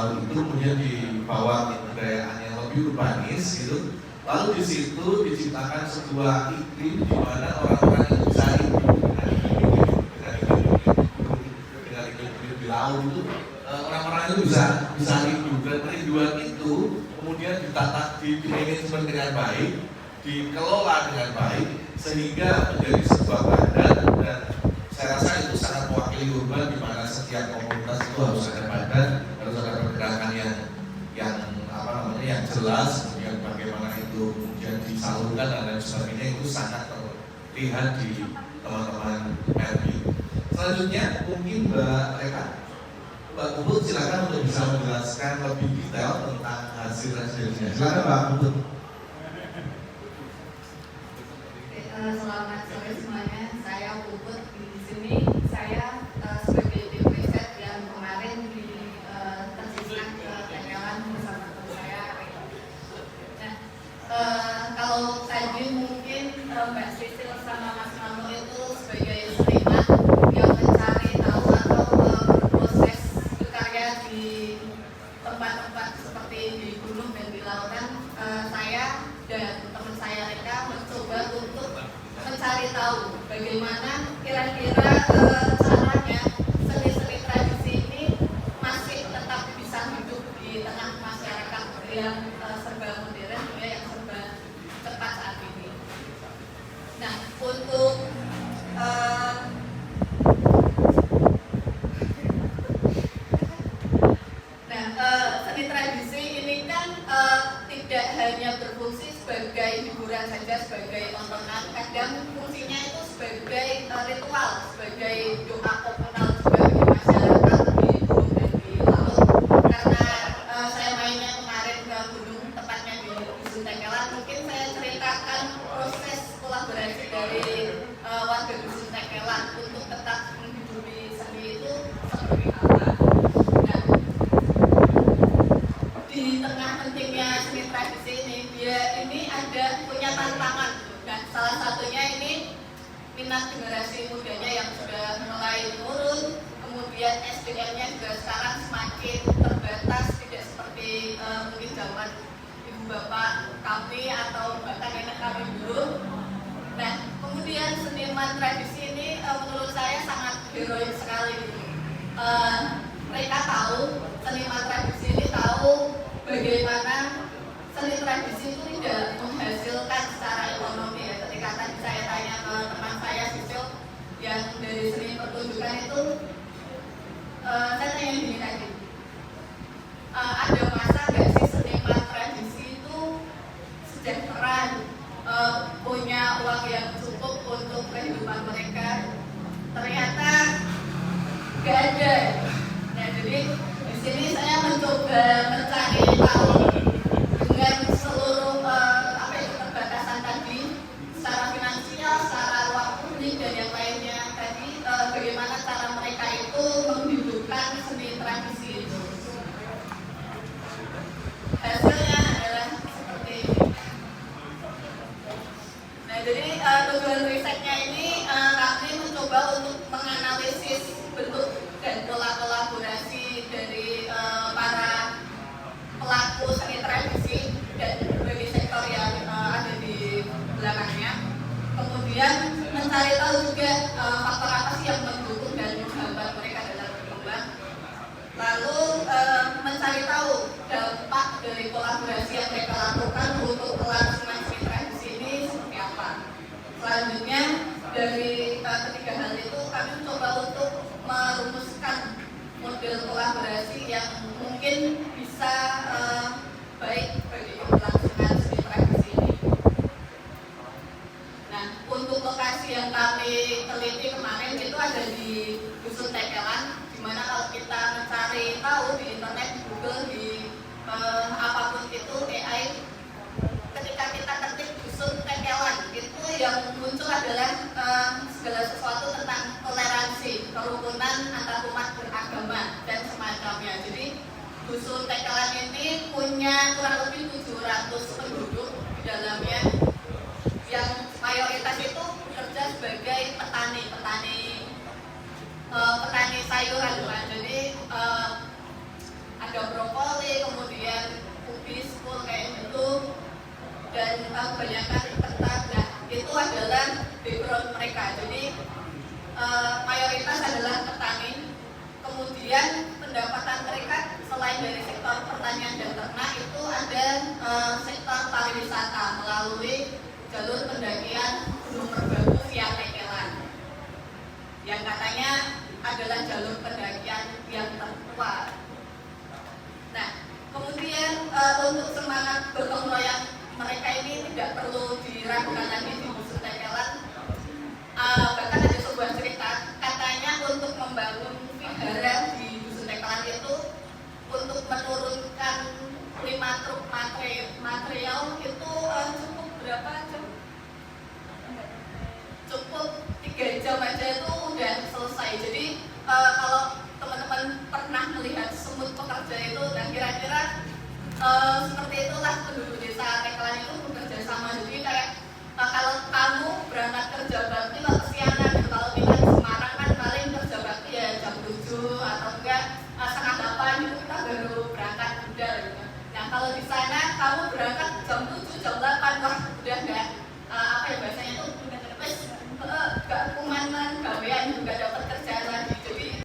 tahun itu kemudian dibawa kebudayaan yang lebih urbanis gitu. Lalu di situ diciptakan sebuah iklim di mana orang-orang yang bisa hidup dengan iklim di laut itu, orang-orang itu bisa hidup, dan kerinduan itu kemudian ditata, dimanajemen dengan baik, dikelola dengan baik sehingga menjadi sebuah badan. Dan saya rasa itu sangat mewakili urban di mana setiap komunitas itu harus ada badan, harus ada pergerakan yang jelas, kemudian bagaimana itu kemudian disalurkan dan lain sebagainya, itu sangat terlihat di teman-teman RB. Selanjutnya mungkin Mbak Puput silakan untuk bisa menjelaskan lebih detail tentang hasil residensinya. Silakan Mbak Puput. Selamat sore semuanya, saya Puput. Di sini saya sebagai tim riset yang kemarin tersiskan ke Tekelan bersama teman saya. Nah, kalau tadi mungkin Mbak Sisil sama Mas Mano itu sebagai seniman yang mencari tahu atau proses berkarya di tempat-tempat seperti di gunung dan di lautan, saya dan teman saya Reka mencoba untuk mencari tahu bagaimana kira-kira caranya seni-seni tradisi ini masih tetap bisa hidup di tengah masyarakat yang serba modern, yang serba cepat saat ini. Nah, untuk seni tradisi ini kan tidak hanya berfungsi sebagai hiburan saja, sebagai tontonan, kadang fungsinya itu sebagai ritual, sebagai doa komunal juga bagi masyarakat di gunung dan di laut. Karena saya mainnya kemarin ke gunung, tepatnya di Dusun Tekelan, mungkin saya ceritakan proses kolaborasi dari warga Dusun Tekelan untuk tetap menghidupi seni itu seperti apa. Nah, di tengah pentingnya seni tradisi ini, dia ini ada punya tantangan. Nah, salah satunya ini minat generasi mudanya yang sudah mulai menurun, kemudian SDM-nya juga sekarang semakin terbatas, tidak seperti mungkin zaman ibu bapak kami atau bahkan nenek kami dulu. Nah, kemudian seniman tradisi ini menurut saya sangat heroik sekali. Mereka tahu, seniman tradisi ini tahu bagaimana seni tradisi itu tidak menghasilkan secara ekonomi ya. Ketika tadi saya tanya ke teman saya Sisil yang dari seni pertunjukan itu, saya tanya gini tadi, ada masa nggak sih seniman tradisi itu sejahtera, punya uang yang cukup untuk kehidupan mereka? Ternyata nggak ada. Nah, jadi di sini saya mencoba mencari tahu dengan seluruh keterbatasan tadi, secara finansial, secara waktu dan yang lainnya tadi, bagaimana cara mereka itu menghidupkan seni tradisi itu. Hasilnya adalah seperti ini. Nah, jadi tujuan risetnya ini kami mencoba untuk menganalisis bentuk dan pola kolaborasi dari para pelaku seni tradisi dan berbagai sektor yang ada di belakangnya. Kemudian mencari tahu juga faktor apa sih yang mendukung dan menghambat mereka dalam berkembang. Lalu mencari tahu dampak dari kolaborasi yang mereka lakukan untuk kelangsungan seni tradisi ini seperti apa. Selanjutnya dari ketiga hal itu kami mencoba untuk merumuskan model kolaborasi yang mungkin bisa baik bagi kelangsungan seni tradisi ini. Nah, untuk lokasi yang kami teliti kemarin itu ada di Dusun Tekelan, di mana kalau kita mencari tahu di internet, di Google, di apapun itu AI, ketika kita ketik Dusun Tekelan, itu yang muncul adalah segala sesuatu tentang toleransi, kerukunan antar umat beragama dan semacamnya. Jadi Dusun Tekelan ini punya kurang lebih 700 penduduk di dalamnya, yang mayoritas itu bekerja sebagai petani sayuran, kan. Jadi ada ada brokoli, kemudian kubis, full kayak gitu, dan kebanyakan ketan. Nah, itu adalah background mereka. Jadi mayoritas adalah petani. Kemudian pendapatan mereka selain dari sektor pertanian dan ternak itu ada sektor pariwisata melalui jalur pendakian Gunung Merbabu via Tekelan, yang katanya adalah jalur pendakian yang tertua. Nah, kemudian untuk semangat gotong royong mereka ini tidak perlu diragukan lagi di Dusun Tekelan. Bahkan ada sebuah cerita, katanya untuk membangun vihara di Dusun Tekelan itu untuk menurunkan 5 truk material itu cukup berapa jam? Cukup 3 jam aja itu udah selesai. Jadi kalau teman-teman pernah melihat semut pekerja itu, dan kira-kira seperti itulah penduduk desa Tekelan itu bekerja sama. Jadi kayak kalau kamu berangkat kerja bakti lah kesiangan gitu. Kalau kita di Semarang kan paling kerja bakti ya jam 7 atau enggak setengah 8 gitu, kita baru berangkat udah gitu. Nah kalau di sana kamu berangkat